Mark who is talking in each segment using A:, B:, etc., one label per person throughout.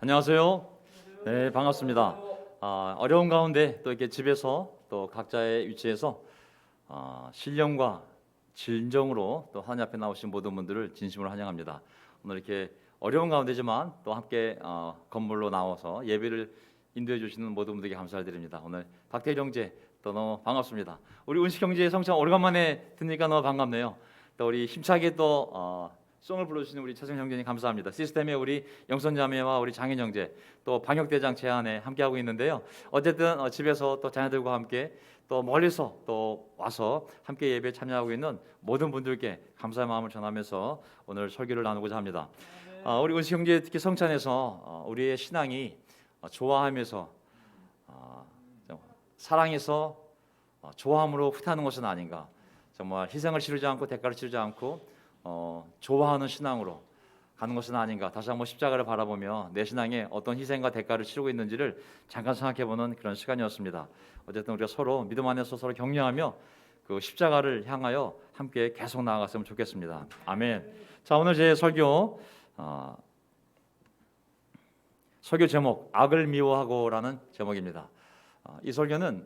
A: 안녕하세요. 네, 반갑습니다. 어려운 가운데 또 이렇게 집에서 또 각자의 위치에서 신령과 진정으로 또 하나님 앞에 나오신 모든 분들을 진심으로 환영합니다. 오늘 이렇게 어려운 가운데지만 또 함께 건물로 나와서 예배를 인도해 주시는 모든 분들에게 감사를 드립니다. 오늘 박태일 형제 또 너무 반갑습니다. 우리 은식 형제의 성찬 오래간만에 듣니까 너무 반갑네요. 또 우리 힘차게 또 송을 불러주시는 우리 차승 형제님 감사합니다. 시스템에 우리 영선자매와 우리 장인 형제 또 방역대장 제안에 함께하고 있는데요. 어쨌든 집에서 또 자녀들과 함께 또 멀리서 또 와서 함께 예배에 참여하고 있는 모든 분들께 감사의 마음을 전하면서 오늘 설교를 나누고자 합니다. 우리 은식 형제 특히 성찬에서 우리의 신앙이 좋아하면서 사랑해서 좋아함으로 후퇴하는 것은 아닌가. 정말 희생을 치르지 않고 대가를 치르지 않고 좋아하는 신앙으로 가는 것은 아닌가. 다시 한번 십자가를 바라보며 내 신앙에 어떤 희생과 대가를 치르고 있는지를 잠깐 생각해보는 그런 시간이었습니다. 어쨌든 우리가 서로 믿음 안에서 서로 격려하며 그 십자가를 향하여 함께 계속 나아갔으면 좋겠습니다. 아멘. 자, 오늘 제 설교 제목 악을 미워하고라는 제목입니다. 이 설교는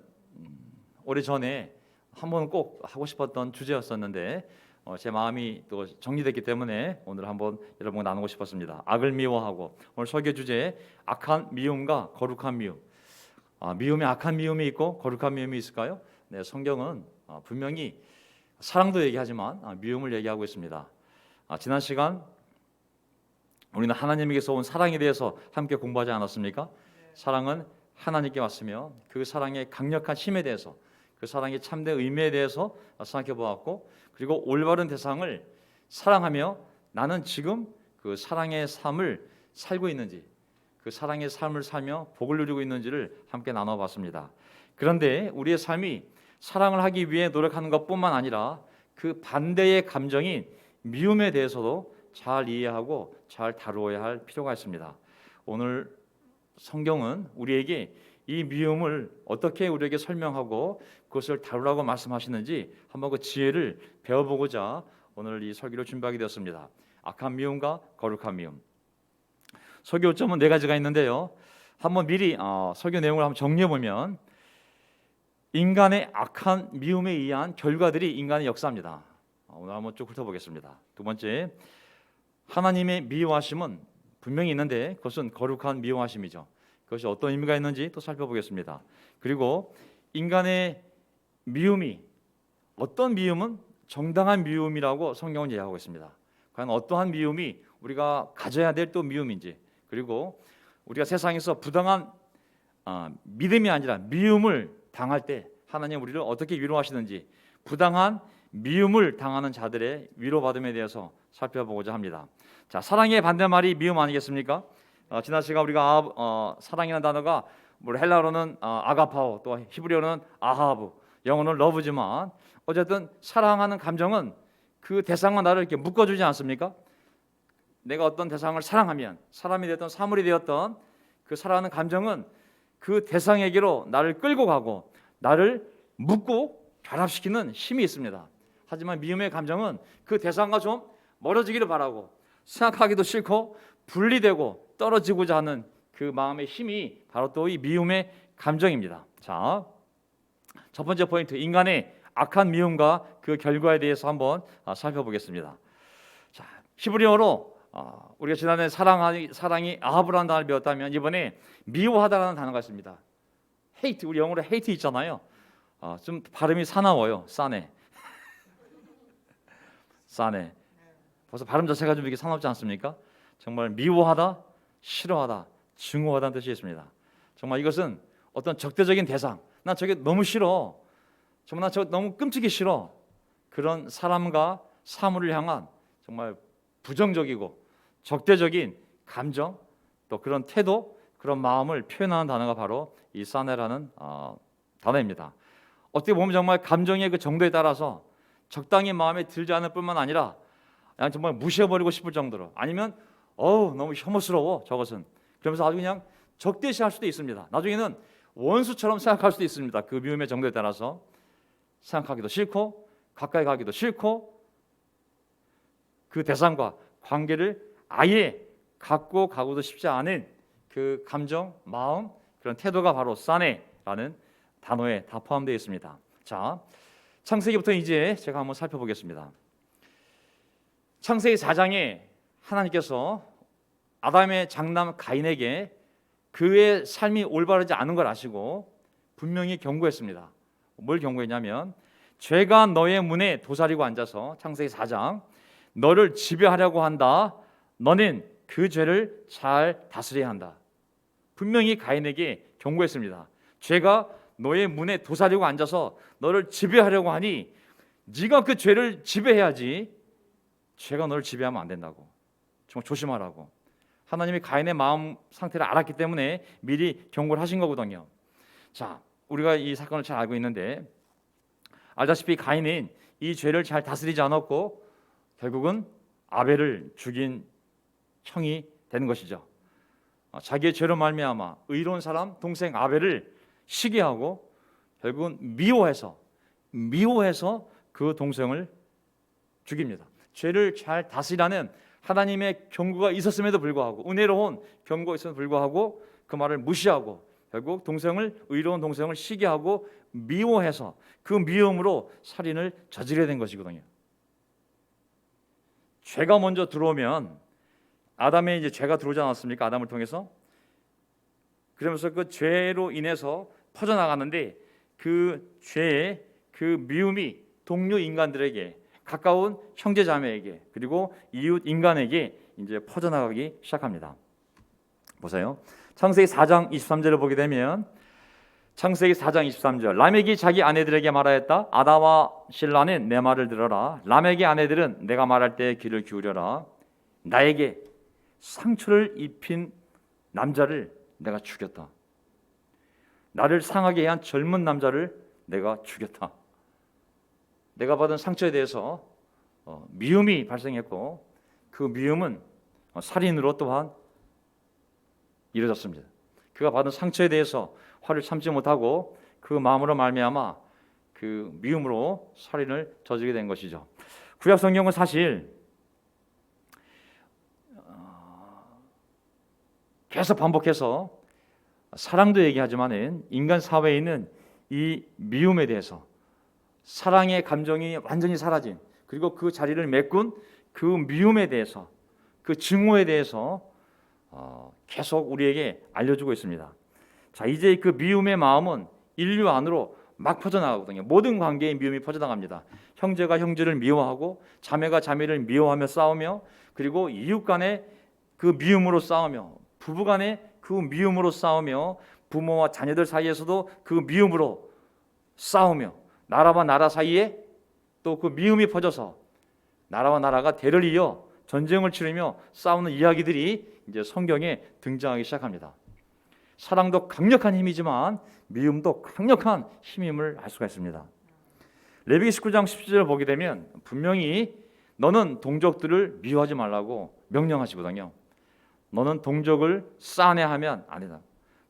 A: 오래전에 한 번은 꼭 하고 싶었던 주제였었는데 제 마음이 또 정리됐기 때문에 오늘 한번 여러분과 나누고 싶었습니다. 악을 미워하고. 오늘 설교 주제 악한 미움과 거룩한 미움. 미움에 악한 미움이 있고 거룩한 미움이 있을까요? 네, 성경은 분명히 사랑도 얘기하지만 미움을 얘기하고 있습니다. 지난 시간 우리는 하나님에게서 온 사랑에 대해서 함께 공부하지 않았습니까? 사랑은 하나님께 왔으며 그 사랑의 강력한 힘에 대해서, 그 사랑의 참된 의미에 대해서 생각해 보았고, 그리고 올바른 대상을 사랑하며 나는 지금 그 사랑의 삶을 살고 있는지, 그 사랑의 삶을 살며 복을 누리고 있는지를 함께 나눠봤습니다. 그런데 우리의 삶이 사랑을 하기 위해 노력하는 것뿐만 아니라 그 반대의 감정인 미움에 대해서도 잘 이해하고 잘 다루어야 할 필요가 있습니다. 오늘 성경은 우리에게 이 미움을 어떻게 우리에게 설명하고 그것을 다루라고 말씀하시는지 한번 그 지혜를 배워보고자 오늘 이 설교를 준비하게 되었습니다. 악한 미움과 거룩한 미움. 설교 요점은 4가지가 있는데요. 한번 미리 설교 내용을 한번 정리해보면 인간의 악한 미움에 의한 결과들이 인간의 역사입니다. 오늘 한번 쭉 훑어보겠습니다. 두 번째, 하나님의 미워하심은 분명히 있는데 그것은 거룩한 미워하심이죠. 그것이 어떤 의미가 있는지 또 살펴보겠습니다. 그리고 인간의 미움이 어떤 미움은 정당한 미움이라고 성경은 이야기하고 있습니다. 과연 어떠한 미움이 우리가 가져야 될 또 미움인지, 그리고 우리가 세상에서 부당한 믿음이 아니라 미움을 당할 때 하나님 우리를 어떻게 위로하시는지, 부당한 미움을 당하는 자들의 위로받음에 대해서 살펴보고자 합니다. 자, 사랑의 반대말이 미움 아니겠습니까? 지난 시간 우리가 사랑이라는 단어가 헬라어로는 아가파오, 또 히브리어는 아하브, 영어는 러브지만 어쨌든 사랑하는 감정은 그 대상과 나를 이렇게 묶어주지 않습니까? 내가 어떤 대상을 사랑하면, 사람이 되었던 사물이 되었던 그 사랑하는 감정은 그 대상에게로 나를 끌고 가고 나를 묶고 결합시키는 힘이 있습니다. 하지만 미움의 감정은 그 대상과 좀 멀어지기를 바라고 생각하기도 싫고 분리되고 떨어지고자 하는 그 마음의 힘이 바로 또 이 미움의 감정입니다. 자, 첫 번째 포인트, 인간의 악한 미움과 그 결과에 대해서 한번 살펴보겠습니다. 자, 히브리어로 우리가 지난해 사랑이 아하브라는 단어를 배웠다면 이번에 미워하다라는 단어가 있습니다. hate, 우리 영어로 hate 있잖아요. 좀 발음이 사나워요. 싸네. 싸네. 벌써 발음 자체가 좀 이렇게 사납지 않습니까? 정말 미워하다, 싫어하다, 증오하다는 뜻이 있습니다. 정말 이것은 어떤 적대적인 대상, 난 저게 너무 싫어, 정말 난 저거 너무 끔찍이 싫어, 그런 사람과 사물을 향한 정말 부정적이고 적대적인 감정, 또 그런 태도, 그런 마음을 표현하는 단어가 바로 이 사네라는 단어입니다. 어떻게 보면 정말 감정의 그 정도에 따라서 적당히 마음에 들지 않을 뿐만 아니라 그냥 정말 무시해버리고 싶을 정도로, 아니면 너무 혐오스러워 저것은, 그러면서 아주 그냥 적대시할 수도 있습니다. 나중에는 원수처럼 생각할 수도 있습니다. 그 미움의 정도에 따라서 생각하기도 싫고 가까이 가기도 싫고 그 대상과 관계를 아예 갖고 가고도 싶지 않은 그 감정, 마음, 그런 태도가 바로 사네라는 단어에 다 포함되어 있습니다. 자, 창세기부터 이제 제가 한번 살펴보겠습니다. 창세기 4장에 하나님께서 아담의 장남 가인에게 그의 삶이 올바르지 않은 걸 아시고 분명히 경고했습니다. 뭘 경고했냐면 죄가 너의 문에 도사리고 앉아서 창세기 4장 너를 지배하려고 한다. 너는 그 죄를 잘 다스려야 한다. 분명히 가인에게 경고했습니다. 죄가 너의 문에 도사리고 앉아서 너를 지배하려고 하니 네가 그 죄를 지배해야지 죄가 너를 지배하면 안 된다고. 정말 조심하라고. 하나님이 가인의 마음 상태를 알았기 때문에 미리 경고를 하신 거거든요. 자, 우리가 이 사건을 잘 알고 있는데 알다시피 가인은 이 죄를 잘 다스리지 않았고 결국은 아벨을 죽인 형이 되는 것이죠. 자기의 죄로 말미암아 의로운 사람 동생 아벨을 시기하고 결국은 미워해서 그 동생을 죽입니다. 죄를 잘 다스리라는 하나님의 경고가 있었음에도 불구하고 은혜로운 경고가 있었음에도 불구하고 그 말을 무시하고 결국 의로운 동생을 시기하고 미워해서 그 미움으로 살인을 저지르게 된 것이거든요. 죄가 먼저 들어오면 아담의 이제 죄가 들어오지 않았습니까? 아담을 통해서. 그러면서 그 죄로 인해서 퍼져나가는데 그 죄의 그 미움이 동료 인간들에게 가까운 형제 자매에게 그리고 이웃 인간에게 이제 퍼져나가기 시작합니다. 보세요. 창세기 4장 23절을 보게 되면 창세기 4장 23절 라멕이 자기 아내들에게 말하였다. 아담과 실라는 내 말을 들어라. 라멕의 아내들은 내가 말할 때 귀를 기울여라. 나에게 상처를 입힌 남자를 내가 죽였다. 나를 상하게 한 젊은 남자를 내가 죽였다. 내가 받은 상처에 대해서 미움이 발생했고 그 미움은 살인으로 또한 이루어졌습니다. 그가 받은 상처에 대해서 화를 참지 못하고 그 마음으로 말미암아 그 미움으로 살인을 저지르게 된 것이죠. 구약 성경은 사실 계속 반복해서 사랑도 얘기하지만은 인간 사회에 있는 이 미움에 대해서 사랑의 감정이 완전히 사라진 그리고 그 자리를 메꾼 그 미움에 대해서 그 증오에 대해서 계속 우리에게 알려주고 있습니다. 자, 이제 그 미움의 마음은 인류 안으로 막 퍼져나가거든요. 모든 관계에 미움이 퍼져나갑니다. 형제가 형제를 미워하고 자매가 자매를 미워하며 싸우며 그리고 이웃 간에 그 미움으로 싸우며 부부 간에 그 미움으로 싸우며 부모와 자녀들 사이에서도 그 미움으로 싸우며 나라와 나라 사이에 또 그 미움이 퍼져서 나라와 나라가 대를 이어 전쟁을 치르며 싸우는 이야기들이 이제 성경에 등장하기 시작합니다. 사랑도 강력한 힘이지만 미움도 강력한 힘임을 알 수가 있습니다. 레위기 19장 17절을 보게 되면 분명히 너는 동족들을 미워하지 말라고 명령하시거든요. 너는 동족을 싸내하면 안 된다.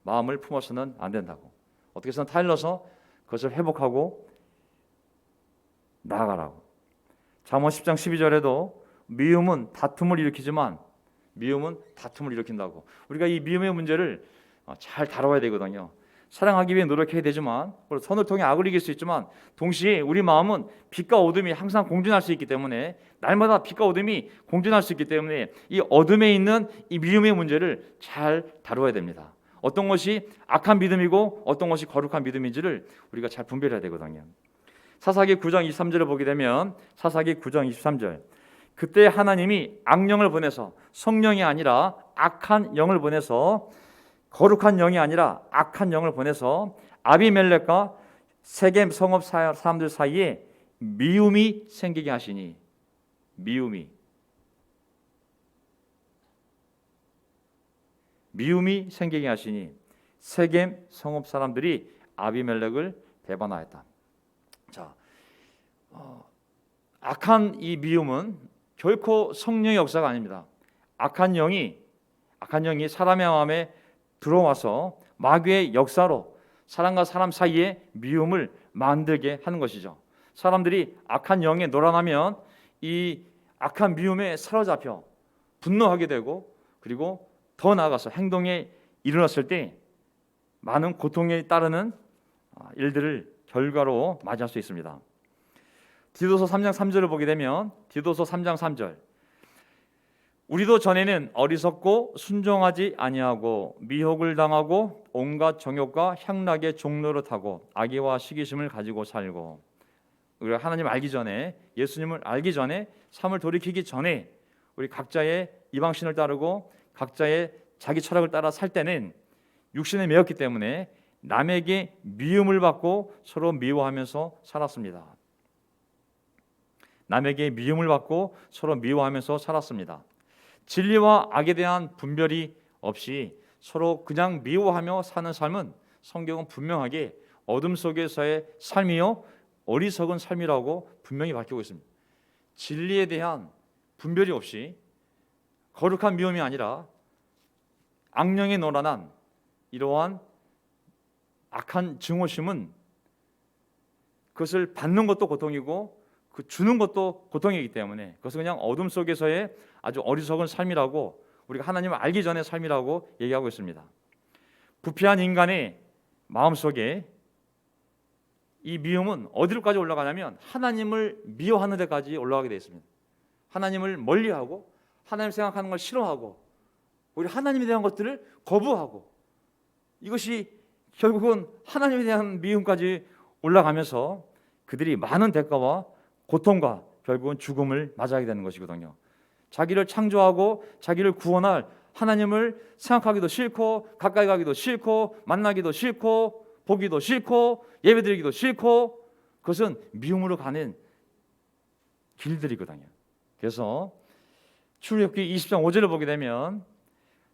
A: 마음을 품어서는 안 된다고. 어떻게 해서는 타일러서 그것을 회복하고 나아가라고. 잠언 10장 12절에도 미움은 다툼을 일으키지만 미움은 다툼을 일으킨다고. 우리가 이 미움의 문제를 잘 다뤄야 되거든요. 사랑하기 위해 노력해야 되지만 선을 통해 악을 이길 수 있지만 동시에 우리 마음은 빛과 어둠이 항상 공존할 수 있기 때문에 날마다 빛과 어둠이 공존할 수 있기 때문에 이 어둠에 있는 이 미움의 문제를 잘 다뤄야 됩니다. 어떤 것이 악한 믿음이고 어떤 것이 거룩한 믿음인지를 우리가 잘 분별해야 되거든요. 사사기 9장 23절을 보게 되면 사사기 9장 23절 그때 하나님이 악령을 보내서 성령이 아니라 악한 영을 보내서 거룩한 영이 아니라 악한 영을 보내서 아비멜렉과 세겜 성읍 사람들 사이에 미움이 생기게 하시니 미움이 생기게 하시니 세겜 성읍 사람들이 아비멜렉을 배반하였다. 자, 악한 이 미움은 결코 성령의 역사가 아닙니다. 악한 영이 사람의 마음에 들어와서 마귀의 역사로 사람과 사람 사이에 미움을 만들게 하는 것이죠. 사람들이 악한 영에 놀아나면 이 악한 미움에 사로잡혀 분노하게 되고 그리고 더 나아가서 행동에 일어났을 때 많은 고통에 따르는 일들을 결과로 맞이할 수 있습니다. 디도서 3장 3절을 보게 되면 디도서 3장 3절 우리도 전에는 어리석고 순종하지 아니하고 미혹을 당하고 온갖 정욕과 향락의 종로를 타고 악의와 시기심을 가지고 살고 우리가 하나님 알기 전에 예수님을 알기 전에 삶을 돌이키기 전에 우리 각자의 이방신을 따르고 각자의 자기 철학을 따라 살 때는 육신에 매였기 때문에 남에게 미움을 받고 서로 미워하면서 살았습니다. 남에게 미움을 받고 서로 미워하면서 살았습니다. 진리와 악에 대한 분별이 없이 서로 그냥 미워하며 사는 삶은 성경은 분명하게 어둠 속에서의 삶이요 어리석은 삶이라고 분명히 밝히고 있습니다. 진리에 대한 분별이 없이 거룩한 미움이 아니라 악령에 노란한 이러한 악한 증오심은 그것을 받는 것도 고통이고 그 주는 것도 고통이기 때문에 그것은 그냥 어둠 속에서의 아주 어리석은 삶이라고 우리가 하나님을 알기 전의 삶이라고 얘기하고 있습니다. 부패한 인간의 마음속에 이 미움은 어디로까지 올라가냐면 하나님을 미워하는 데까지 올라가게 되어 있습니다. 하나님을 멀리하고 하나님 생각하는 걸 싫어하고 오히려 하나님에 대한 것들을 거부하고 이것이 결국은 하나님에 대한 미움까지 올라가면서 그들이 많은 대가와 고통과 결국은 죽음을 맞이하게 되는 것이거든요. 자기를 창조하고 자기를 구원할 하나님을 생각하기도 싫고 가까이 가기도 싫고 만나기도 싫고 보기도 싫고 예배드리기도 싫고 그것은 미움으로 가는 길들이거든요. 그래서 출애굽기 20장 5절을 보게 되면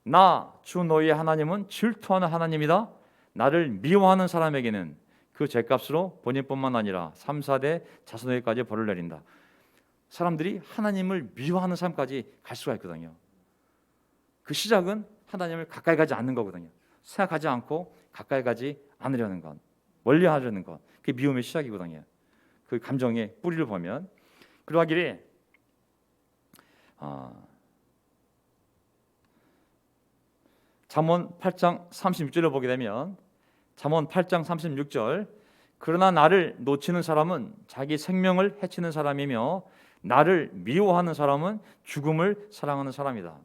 A: 나 주 너희의 하나님은 질투하는 하나님이다. 나를 미워하는 사람에게는 그 죄값으로 본인뿐만 아니라 3, 4대 자손에게까지 벌을 내린다. 사람들이 하나님을 미워하는 삶까지 갈 수가 있거든요. 그 시작은 하나님을 가까이 가지 않는 거거든요. 생각하지 않고 가까이 가지 않으려는 것, 멀리 하려는 것, 그게 미움의 시작이거든요. 그 감정의 뿌리를 보면 그러하기에 잠언 8장 36절을 보게 되면 잠언 8장 36절 그러나 나를 놓치는 사람은 자기 생명을 해치는 사람이며 나를 미워하는 사람은 죽음을 사랑하는 사람이다.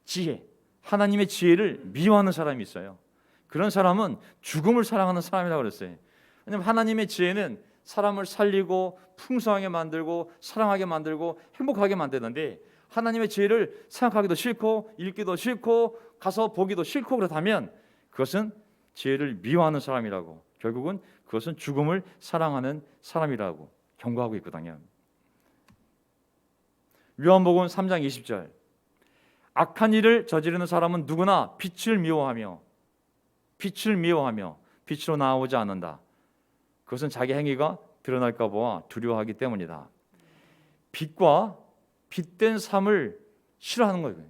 A: 지혜, 하나님의 지혜를 미워하는 사람이 있어요. 그런 사람은 죽음을 사랑하는 사람이라고 그랬어요. 왜냐하면 하나님의 지혜는 사람을 살리고 풍성하게 만들고 사랑하게 만들고 행복하게 만드는데 하나님의 지혜를 생각하기도 싫고 읽기도 싫고 가서 보기도 싫고 그렇다면 그것은 지혜를 미워하는 사람이라고 결국은 그것은 죽음을 사랑하는 사람이라고 경고하고 있거든요. 요한복음 3장 20절 악한 일을 저지르는 사람은 누구나 빛을 미워하며 빛으로 나오지 않는다. 그것은 자기 행위가 드러날까 봐 두려워하기 때문이다. 빛과 빛된 삶을 싫어하는 거예요.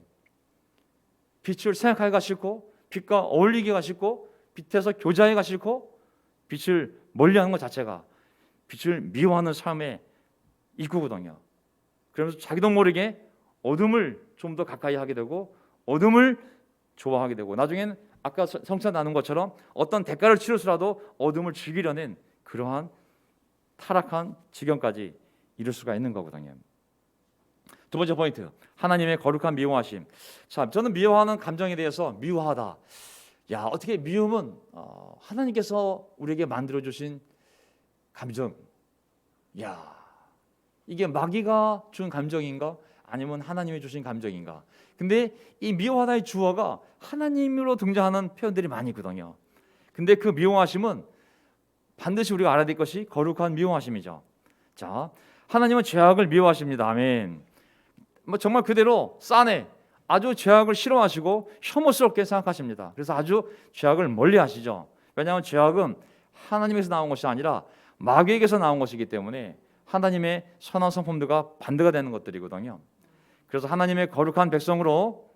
A: 빛을 생각하기가 싫고 빛과 어울리기가 싫고 빛에서 교제하기가 싫고 빛을 멀리하는 것 자체가 빛을 미워하는 삶의 입구거든요. 그러면서 자기도 모르게 어둠을 좀 더 가까이 하게 되고 어둠을 좋아하게 되고 나중에는 아까 성찬 나눈 것처럼 어떤 대가를 치르서라도 어둠을 즐기려는 그러한 타락한 지경까지 이룰 수가 있는 거거든요. 두 번째 포인트, 하나님의 거룩한 미워하심. 자, 저는 미워하는 감정에 대해서 미워하다. 야, 어떻게 미움은 하나님께서 우리에게 만들어 주신 감정. 야, 이게 마귀가 준 감정인가? 아니면 하나님이 주신 감정인가? 근데 이 미워하다의 주어가 하나님으로 등장하는 표현들이 많이 있거든요. 근데 그 미워하심은 반드시 우리가 알아야 될 것이 거룩한 미워하심이죠. 자, 하나님은 죄악을 미워하십니다. 아멘. 정말 그대로 싸네. 아주 죄악을 싫어하시고 혐오스럽게 생각하십니다. 그래서 아주 죄악을 멀리하시죠. 왜냐하면 죄악은 하나님에서 나온 것이 아니라 마귀에게서 나온 것이기 때문에 하나님의 선한 성품들과 반대가 되는 것들이거든요. 그래서 하나님의 거룩한 백성으로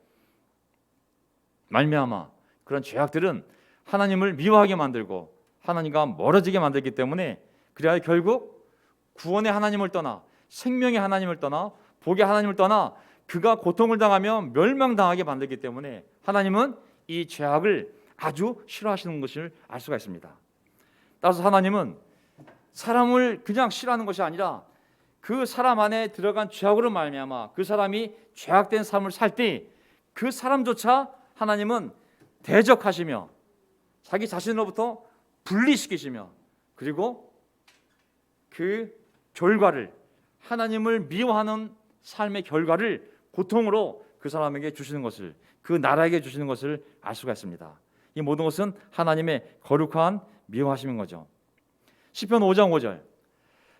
A: 말미암아 그런 죄악들은 하나님을 미워하게 만들고 하나님과 멀어지게 만들기 때문에 그래야 결국 구원의 하나님을 떠나 생명의 하나님을 떠나 복의 하나님을 떠나 그가 고통을 당하며 멸망당하게 만들기 때문에 하나님은 이 죄악을 아주 싫어하시는 것을 알 수가 있습니다. 따라서 하나님은 사람을 그냥 싫어하는 것이 아니라 그 사람 안에 들어간 죄악으로 말미암아 그 사람이 죄악된 삶을 살 때 그 사람조차 하나님은 대적하시며 자기 자신으로부터 분리시키시며 그리고 그 결과를 하나님을 미워하는 삶의 결과를 고통으로 그 사람에게 주시는 것을 그 나라에게 주시는 것을 알 수가 있습니다. 이 모든 것은 하나님의 거룩한 미워하심인 거죠. 시편 5장 5절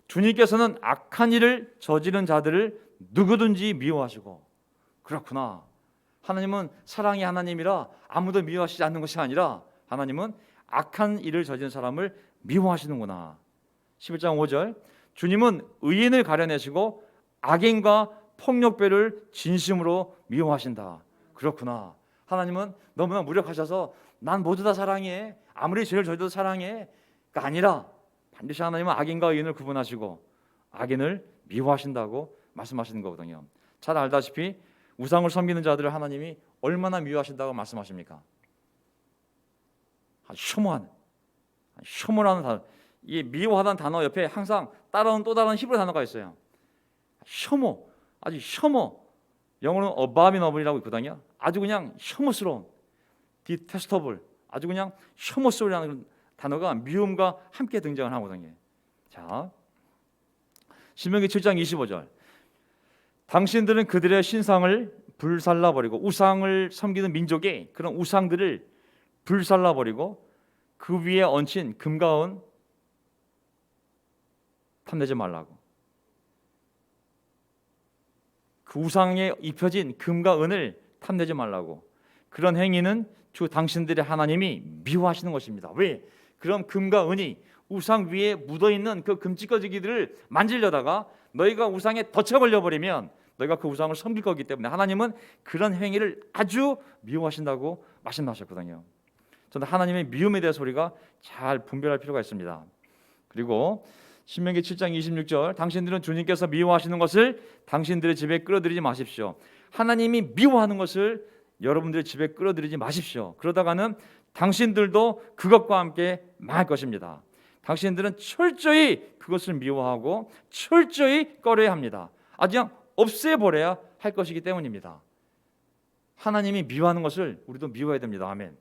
A: 주님께서는 악한 일을 저지른 자들을 누구든지 미워하시고 그렇구나. 하나님은 사랑의 하나님이라 아무도 미워하시지 않는 것이 아니라 하나님은 악한 일을 저지른 사람을 미워하시는구나. 11장 5절 주님은 의인을 가려내시고 악인과 폭력배를 진심으로 미워하신다. 그렇구나. 하나님은 너무나 무력하셔서 난 모두 다 사랑해. 아무리 죄를 저질러도 사랑해. 가 아니라 반드시 하나님은 악인과 의인을 구분하시고 악인을 미워하신다고 말씀하시는 거거든요. 잘 알다시피 우상을 섬기는 자들을 하나님이 얼마나 미워하신다고 말씀하십니까? 혐오라는 단어, 이 미워하다는 단어 옆에 항상 따라오는 또 다른 히브리 단어가 있어요. 혐오, 아주 혐오. 영어로는 abomination이라고 있거든요. 아주 그냥 혐오스러운, detestable, 아주 그냥 혐오스러운 단어가 미움과 함께 등장을 하거든요. 자, 신명기 7장 25절. 당신들은 그들의 신상을 불살라버리고 우상을 섬기는 민족의 그런 우상들을 불살라버리고 그 위에 얹힌 금과 은 탐내지 말라고. 그 우상에 입혀진 금과 은을 탐내지 말라고. 그런 행위는 주 당신들의 하나님이 미워하시는 것입니다. 왜? 그럼 금과 은이 우상 위에 묻어있는 그 금찌꺼기들을 만지려다가 너희가 우상에 덫에 걸려버리면 너희가 그 우상을 섬길 거기 때문에 하나님은 그런 행위를 아주 미워하신다고 말씀하셨거든요. 저는 하나님의 미움에 대해서 우리가 잘 분별할 필요가 있습니다. 그리고 신명기 7장 26절 당신들은 주님께서 미워하시는 것을 당신들의 집에 끌어들이지 마십시오. 하나님이 미워하는 것을 여러분들의 집에 끌어들이지 마십시오. 그러다가는 당신들도 그것과 함께 망할 것입니다. 당신들은 철저히 그것을 미워하고 철저히 꺼려야 합니다. 아주 그냥 없애버려야 할 것이기 때문입니다. 하나님이 미워하는 것을 우리도 미워해야 됩니다. 아멘.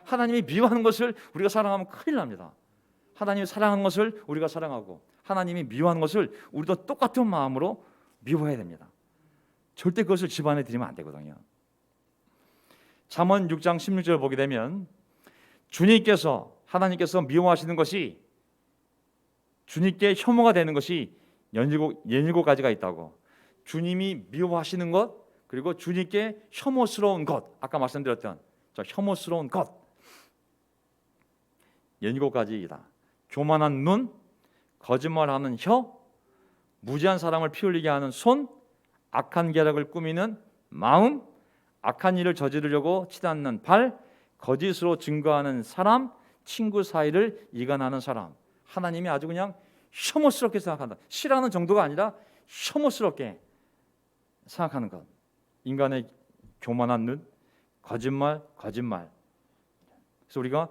A: 하나님이 미워하는 것을 우리가 사랑하면 큰일 납니다. 하나님이 사랑하는 것을 우리가 사랑하고 하나님이 미워하는 것을 우리도 똑같은 마음으로 미워해야 됩니다. 절대 그것을 집안에 들이면 안 되거든요. 잠언 6장 16절 보게 되면 하나님께서 미워하시는 것이 주님께 혐오가 되는 것이 17가지가 있다고. 주님이 미워하시는 것 그리고 주님께 혐오스러운 것 아까 말씀드렸던 저 혐오스러운 것 17가지이다. 교만한 눈, 거짓말하는 혀, 무지한 사랑을 피 흘리게 하는 손, 악한 계략을 꾸미는 마음, 악한 일을 저지르려고 치닫는 발, 거짓으로 증거하는 사람, 친구 사이를 이간하는 사람. 하나님이 아주 그냥 혐오스럽게 생각한다. 싫어하는 정도가 아니라 혐오스럽게 생각하는 것. 인간의 교만한 눈, 거짓말. 그래서 우리가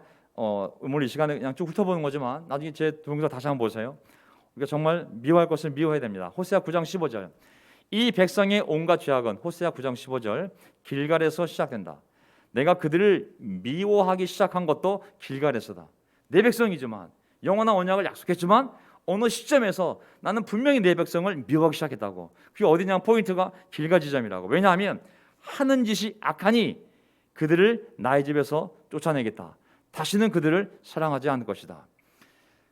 A: 오늘 이 시간에 그냥 쭉 훑어보는 거지만 나중에 제 동영상 다시 한번 보세요. 우리가 정말 미워할 것을 미워해야 됩니다. 호세아 9장 15절. 이 백성의 온갖 죄악은 호세아 9장 15절 길갈에서 시작된다. 내가 그들을 미워하기 시작한 것도 길갈에서다. 내 백성이지만 영원한 언약을 약속했지만 어느 시점에서 나는 분명히 내 백성을 미워하기 시작했다고. 그게 어디냐 포인트가 길갈 지점이라고. 왜냐하면 하는 짓이 악하니 그들을 나의 집에서 쫓아내겠다. 다시는 그들을 사랑하지 않을 것이다.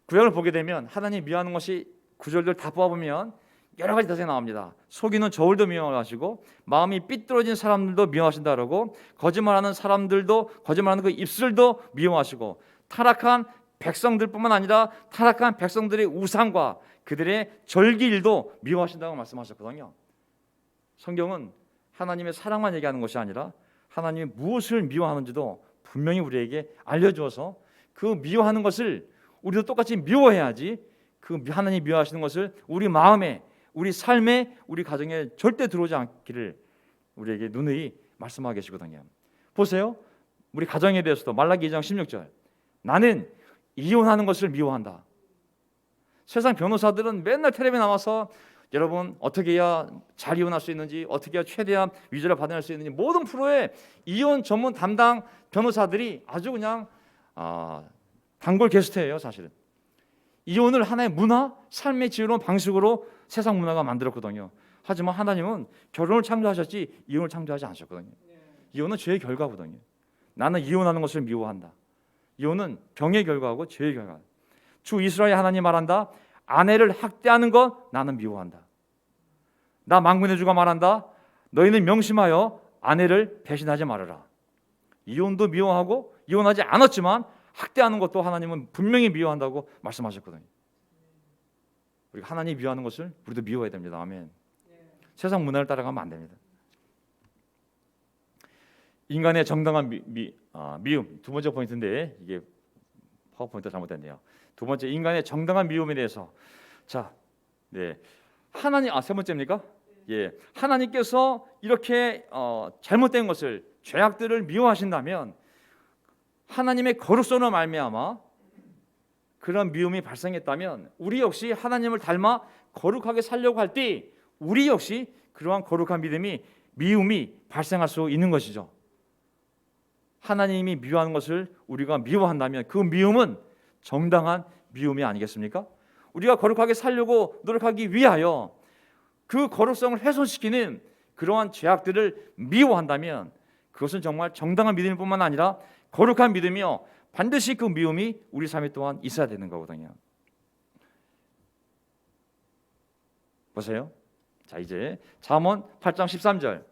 A: 구약을 보게 되면 하나님 미워하는 것이 구절들 다 뽑아보면 여러 가지 대상이 나옵니다. 속이는 저울도 미워하시고 마음이 삐뚤어진 사람들도 미워하신다 그러고 거짓말하는 사람들도 거짓말하는 그 입술도 미워하시고 타락한 백성들뿐만 아니라 타락한 백성들의 우상과 그들의 절기일도 미워하신다고 말씀하셨거든요. 성경은 하나님의 사랑만 얘기하는 것이 아니라 하나님이 무엇을 미워하는지도 분명히 우리에게 알려주어서 그 미워하는 것을 우리도 똑같이 미워해야지 그 하나님이 미워하시는 것을 우리 마음에 우리 삶에 우리 가정에 절대 들어오지 않기를 우리에게 누누이 말씀하고 계시거든요. 보세요. 우리 가정에 대해서도 말라기 2장 16절, 나는 이혼하는 것을 미워한다. 세상 변호사들은 맨날 텔레비에 나와서 여러분 어떻게 해야 잘 이혼할 수 있는지, 어떻게 해야 최대한 위자료 받아낼 수 있는지, 모든 프로에 이혼 전문 담당 변호사들이 아주 그냥 단골 게스트예요. 사실은 이혼을 하나의 문화, 삶의 지혜로운 방식으로 세상 문화가 만들었거든요. 하지만 하나님은 결혼을 창조하셨지 이혼을 창조하지 않으셨거든요. 이혼은 죄의 결과거든요. 나는 이혼하는 것을 미워한다. 이혼은 병의 결과고 죄의 결과. 주 이스라엘 하나님 말한다. 아내를 학대하는 것 나는 미워한다. 나 만군의 주가 말한다. 너희는 명심하여 아내를 배신하지 말아라. 이혼도 미워하고 이혼하지 않았지만 학대하는 것도 하나님은 분명히 미워한다고 말씀하셨거든요. 우리가 하나님이 미워하는 것을 우리도 미워해야 됩니다. 아멘. 세상 문화를 따라가면 안 됩니다. 인간의 정당한 미움, 두 번째 포인트인데 이게 파워포인트가 잘못됐네요. 두 번째, 인간의 정당한 미움에 대해서 하나님 세 번째입니까? 하나님께서 이렇게 잘못된 것을, 죄악들을 미워하신다면 하나님의 거룩성으로 말미암아 그런 미움이 발생했다면 우리 역시 하나님을 닮아 거룩하게 살려고 할 때 우리 역시 그러한 거룩한 미움이 발생할 수 있는 것이죠. 하나님이 미워하는 것을 우리가 미워한다면 그 미움은 정당한 미움이 아니겠습니까? 우리가 거룩하게 살려고 노력하기 위하여 그 거룩성을 훼손시키는 그러한 죄악들을 미워한다면 그것은 정말 정당한 믿음일 뿐만 아니라 거룩한 믿음이요, 반드시 그 미움이 우리 삶에 또한 있어야 되는 거거든요. 보세요. 자, 이제 잠언 8장 13절,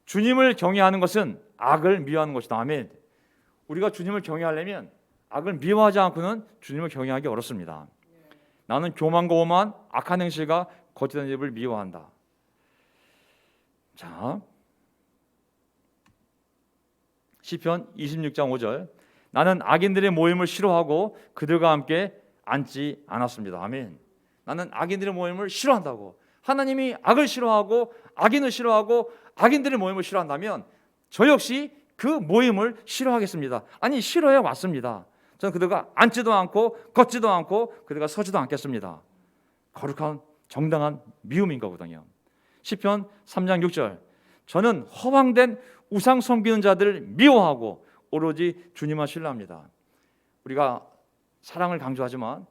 A: 주님을 경외하는 것은 악을 미워하는 것이다. 아멘. 우리가 주님을 경외하려면 악을 미워하지 않고는 주님을 경외하기 어렵습니다. 나는 교만과 오만, 악한 행실과 거짓된 입을 미워한다. 자, 시편 26장 5절, 나는 악인들의 모임을 싫어하고 그들과 함께 앉지 않았습니다. 아멘. 나는 악인들의 모임을 싫어한다고. 하나님이 악을 싫어하고 악인을 싫어하고 악인들의 모임을 싫어한다면 저 역시 그 모임을 싫어하겠습니다. 아니, 싫어해 왔습니다. 저는 그들과 앉지도 않고 걷지도 않고 그들과 서지도 않겠습니다. 거룩한 정당한 미움인 거거든요. 시편 3장 6절, 저는 허황된 우상 섬기는 자들을 미워하고 오로지 주님만 신뢰합니다. 우리가 사랑을 강조하지만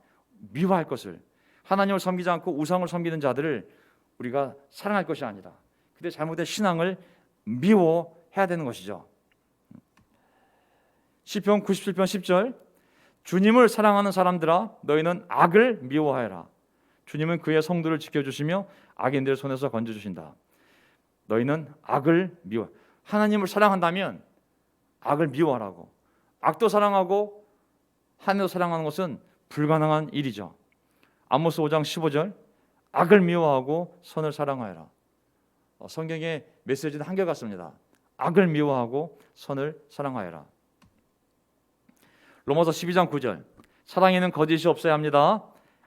A: 미워할 것을, 하나님을 섬기지 않고 우상을 섬기는 자들을 우리가 사랑할 것이 아니라 그들의 잘못된 신앙을 미워해야 되는 것이죠. 시편 97편 10절, 주님을 사랑하는 사람들아 너희는 악을 미워하여라. 주님은 그의 성도를 지켜주시며 악인들의 손에서 건져주신다. 너희는 악을 미워. 하나님을 사랑한다면 악을 미워하라고. 악도 사랑하고 하나님도 사랑하는 것은 불가능한 일이죠. 아모스 5장 15절, 악을 미워하고 선을 사랑하여라. 성경의 메시지는 한결같습니다. 악을 미워하고 선을 사랑하여라. 로마서 12장 9절, 사랑에는 거짓이 없어야 합니다.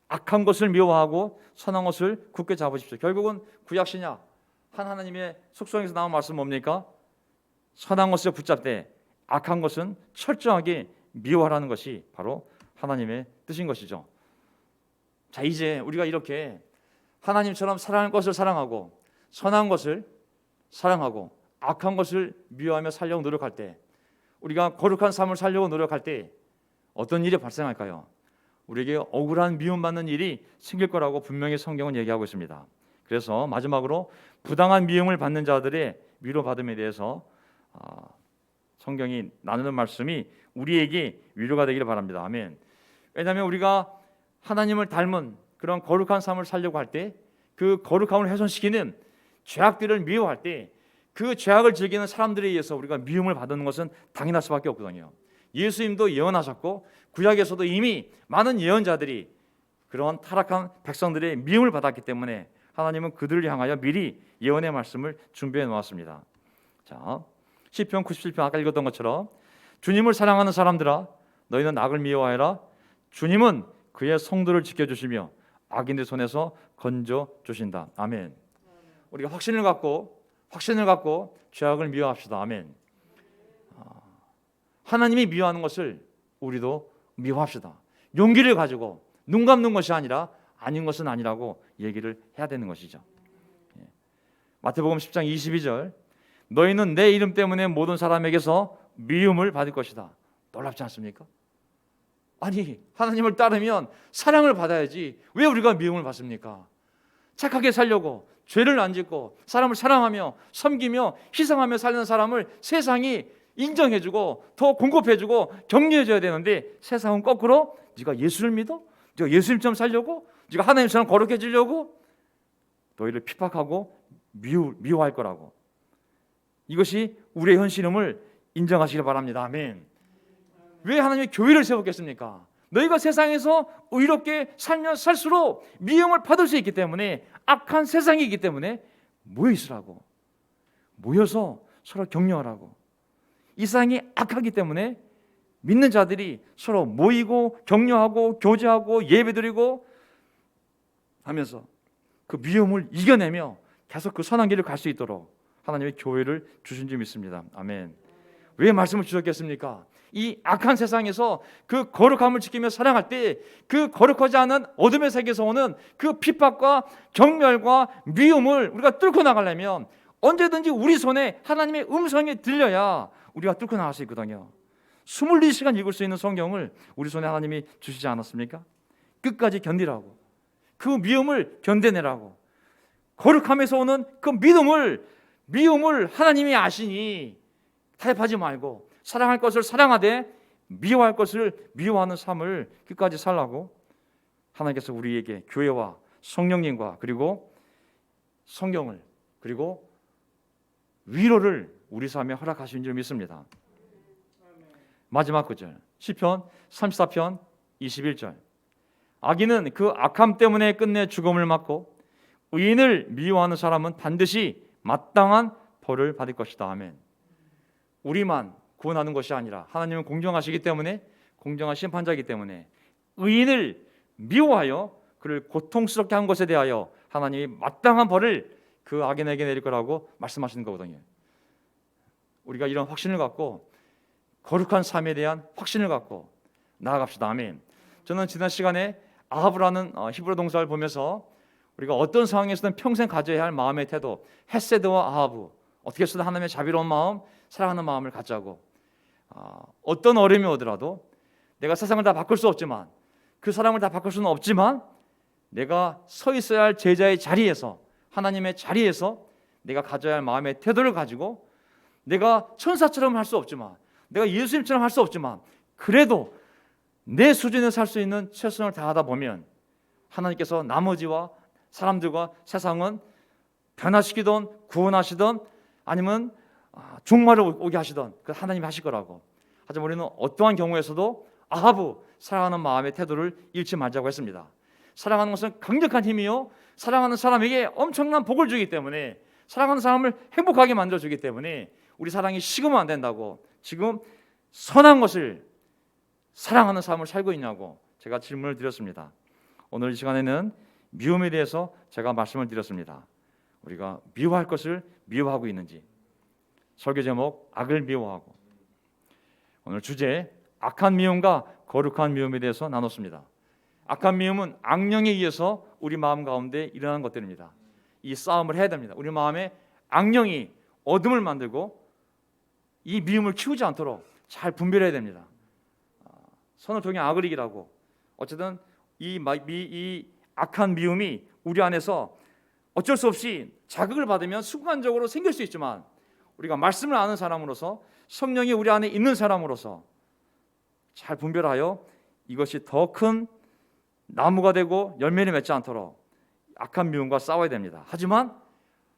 A: 악한 것을 미워하고 선한 것을 굳게 잡으십시오. 결국은 구약 신약 한 하나님의 속성에서 나온 말씀 뭡니까? 선한 것을 붙잡되 악한 것은 철저하게 미워하라는 것이 바로 하나님의 뜻인 것이죠. 자, 이제 우리가 이렇게 하나님처럼 사랑할 것을 사랑하고 선한 것을 사랑하고 악한 것을 미워하며 살려고 노력할 때, 우리가 거룩한 삶을 살려고 노력할 때 어떤 일이 발생할까요? 우리에게 억울한 미움받는 일이 생길 거라고 분명히 성경은 얘기하고 있습니다. 그래서 마지막으로 부당한 미움을 받는 자들의 위로받음에 대해서 성경이 나누는 말씀이 우리에게 위로가 되기를 바랍니다. 아멘. 왜냐하면 우리가 하나님을 닮은 그런 거룩한 삶을 살려고 할 때 그 거룩함을 훼손시키는 죄악들을 미워할 때 그 죄악을 즐기는 사람들에 의해서 우리가 미움을 받는 것은 당연할 수밖에 없거든요. 예수님도 예언하셨고 구약에서도 이미 많은 예언자들이 그런 타락한 백성들의 미움을 받았기 때문에 하나님은 그들을 향하여 미리 예언의 말씀을 준비해 놓았습니다. 자, 시편 97편 아까 읽었던 것처럼 주님을 사랑하는 사람들아 너희는 악을 미워하여라. 주님은 그의 성도를 지켜주시며 악인들 손에서 건져주신다. 아멘. 우리가 확신을 갖고 확신을 갖고 죄악을 미워합시다. 아멘. 하나님이 미워하는 것을 우리도 미워합시다. 용기를 가지고 눈 감는 것이 아니라 아닌 것은 아니라고 얘기를 해야 되는 것이죠. 마태복음 10장 22절, 너희는 내 이름 때문에 모든 사람에게서 미움을 받을 것이다. 놀랍지 않습니까? 아니, 하나님을 따르면 사랑을 받아야지 왜 우리가 미움을 받습니까? 착하게 살려고 죄를 안 짓고 사람을 사랑하며 섬기며 희생하며 사는 사람을 세상이 인정해주고 더 공급해주고 격려해줘야 되는데, 세상은 거꾸로 네가 예수를 믿어? 네가 예수님처럼 살려고? 네가 하나님처럼 거룩해지려고? 너희를 핍박하고 미워할 거라고. 이것이 우리의 현실임을 인정하시길 바랍니다. 아멘. 왜 하나님이 교회를 세웠겠습니까? 너희가 세상에서 의롭게 살면 살수록 미움을 받을 수 있기 때문에, 악한 세상이기 때문에 모여 있으라고, 모여서 서로 격려하라고. 이 세상이 악하기 때문에 믿는 자들이 서로 모이고 격려하고 교제하고 예배드리고 하면서 그 미움을 이겨내며 계속 그 선한 길을 갈 수 있도록 하나님의 교회를 주신 줄 믿습니다. 아멘. 왜 말씀을 주셨겠습니까? 이 악한 세상에서 그 거룩함을 지키며 살아갈 때 그 거룩하지 않은 어둠의 세계에서 오는 그 핍박과 경멸과 미움을 우리가 뚫고 나가려면 언제든지 우리 손에 하나님의 음성이 들려야 우리가 뚫고 나갈 수 있거든요. 24시간 읽을 수 있는 성경을 우리 손에 하나님이 주시지 않았습니까? 끝까지 견디라고, 그 미움을 견뎌내라고. 거룩함에서 오는 그 미움을 하나님이 아시니 타협하지 말고 사랑할 것을 사랑하되 미워할 것을 미워하는 삶을 끝까지 살라고 하나님께서 우리에게 교회와 성령님과 그리고 성경을 그리고 위로를 우리 삶에 허락하신 줄 믿습니다. 마지막 구절, 시편 34편 21절, 악인은 그 악함 때문에 끝내 죽음을 맞고 의인을 미워하는 사람은 반드시 마땅한 벌을 받을 것이다. 아멘. 우리만 구원하는 것이 아니라 하나님은 공정하시기 때문에, 공정한 심판자이기 때문에 의인을 미워하여 그를 고통스럽게 한 것에 대하여 하나님이 마땅한 벌을 그 악인에게 내릴 거라고 말씀하시는 거거든요. 우리가 이런 확신을 갖고 거룩한 삶에 대한 확신을 갖고 나아갑시다. 아멘. 저는 지난 시간에 아하브라는 히브리 동사를 보면서 우리가 어떤 상황에서든 평생 가져야 할 마음의 태도, 헤세드와 아하브, 어떻게 해서든 하나님의 자비로운 마음, 사랑하는 마음을 갖자고, 어떤 어려움이 오더라도 내가 세상을 다 바꿀 수 없지만, 그 사람을 다 바꿀 수는 없지만 내가 서 있어야 할 제자의 자리에서, 하나님의 자리에서 내가 가져야 할 마음의 태도를 가지고, 내가 천사처럼 할 수 없지만, 내가 예수님처럼 할 수 없지만 그래도 내 수준에 살 수 있는 최선을 다하다 보면 하나님께서 나머지와 사람들과 세상은 변화시키든 구원하시든 아니면 종말을 오게 하시든 그 하나님이 하실 거라고. 하지만 우리는 어떠한 경우에서도 아하브, 사랑하는 마음의 태도를 잃지 말자고 했습니다. 사랑하는 것은 강력한 힘이요, 사랑하는 사람에게 엄청난 복을 주기 때문에, 사랑하는 사람을 행복하게 만들어주기 때문에 우리 사랑이 식으면 안 된다고. 지금 선한 것을 사랑하는 삶을 살고 있냐고 제가 질문을 드렸습니다. 오늘 이 시간에는 미움에 대해서 제가 말씀을 드렸습니다. 우리가 미워할 것을 미워하고 있는지. 설교 제목 악을 미워하고, 오늘 주제 악한 미움과 거룩한 미움에 대해서 나눴습니다. 악한 미움은 악령에 의해서 우리 마음 가운데 일어나는 것들입니다. 이 싸움을 해야 됩니다. 우리 마음에 악령이 어둠을 만들고 이 미움을 키우지 않도록 잘 분별해야 됩니다. 선을 통해 악을 이기라고. 어쨌든 이 악한 미움이 우리 안에서 어쩔 수 없이 자극을 받으면 순간적으로 생길 수 있지만, 우리가 말씀을 아는 사람으로서, 성령이 우리 안에 있는 사람으로서 잘 분별하여 이것이 더 큰 나무가 되고 열매를 맺지 않도록 악한 미움과 싸워야 됩니다. 하지만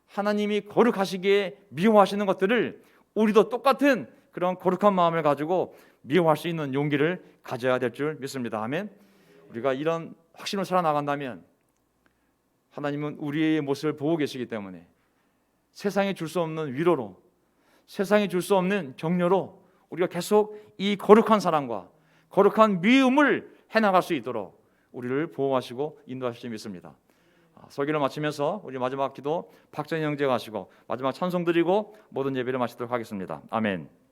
A: 하나님이 거룩하시기에 미워하시는 것들을 우리도 똑같은 그런 거룩한 마음을 가지고 미워할 수 있는 용기를 가져야 될 줄 믿습니다. 아멘. 우리가 이런 확신을 살아나간다면 하나님은 우리의 모습을 보고 계시기 때문에 세상에 줄 수 없는 위로로, 세상에 줄 수 없는 격려로 우리가 계속 이 거룩한 사랑과 거룩한 미움을 해나갈 수 있도록 우리를 보호하시고 인도하실 줄 믿습니다. 설교를 마치면서 우리 마지막 기도 박정희 형제가 하시고 마지막 찬송 드리고 모든 예배를 마치도록 하겠습니다. 아멘.